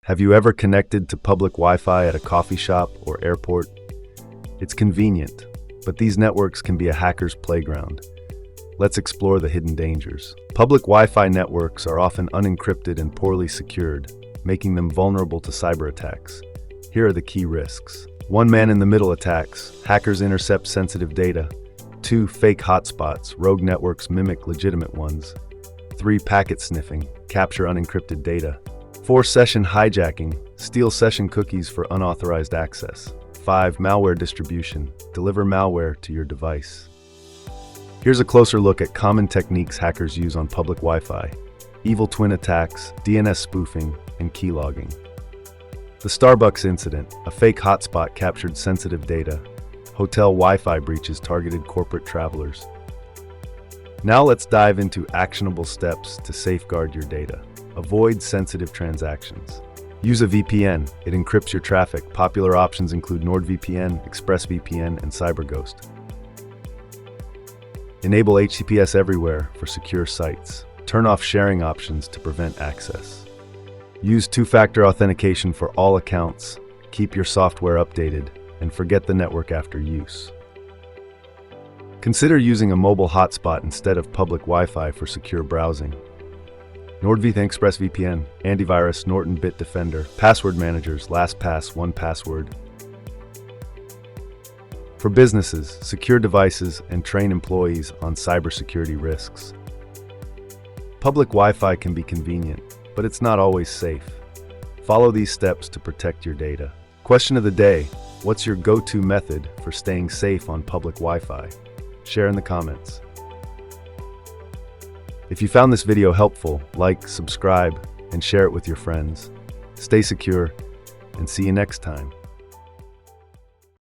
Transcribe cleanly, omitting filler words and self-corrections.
Have you ever connected to public Wi-Fi at a coffee shop or airport? It's convenient, but these networks can be a hacker's playground. Let's explore the hidden dangers. Public Wi-Fi networks are often unencrypted and poorly secured, making them vulnerable to cyber attacks. Here are the key risks. 1. Man-in-the-middle attacks. Hackers intercept sensitive data. 2. Fake hotspots. Rogue networks mimic legitimate ones. 3. Packet sniffing. Capture unencrypted data. 4. Session hijacking. Steal session cookies for unauthorized access. 5. Malware distribution. Deliver malware to your device. Here's a closer look at common techniques hackers use on public Wi-Fi: evil twin attacks, DNS spoofing, and keylogging. The Starbucks incident: a fake hotspot captured sensitive data. Hotel Wi-Fi breaches targeted corporate travelers. Now let's dive into actionable steps to safeguard your data. Avoid sensitive transactions. Use a VPN. It encrypts your traffic. Popular options include NordVPN, ExpressVPN, and CyberGhost. Enable HTTPS everywhere for secure sites. Turn off sharing options to prevent access. Use two-factor authentication for all accounts. Keep your software updated, and forget the network after use. Consider using a mobile hotspot instead of public Wi-Fi for secure browsing. NordVPN, ExpressVPN, Antivirus, Norton Bitdefender, password managers, LastPass, 1Password. For businesses, secure devices and train employees on cybersecurity risks. Public Wi-Fi can be convenient, but it's not always safe. Follow these steps to protect your data. Question of the day: what's your go-to method for staying safe on public Wi-Fi? Share in the comments. If you found this video helpful, like, subscribe, and share it with your friends. Stay secure, and see you next time.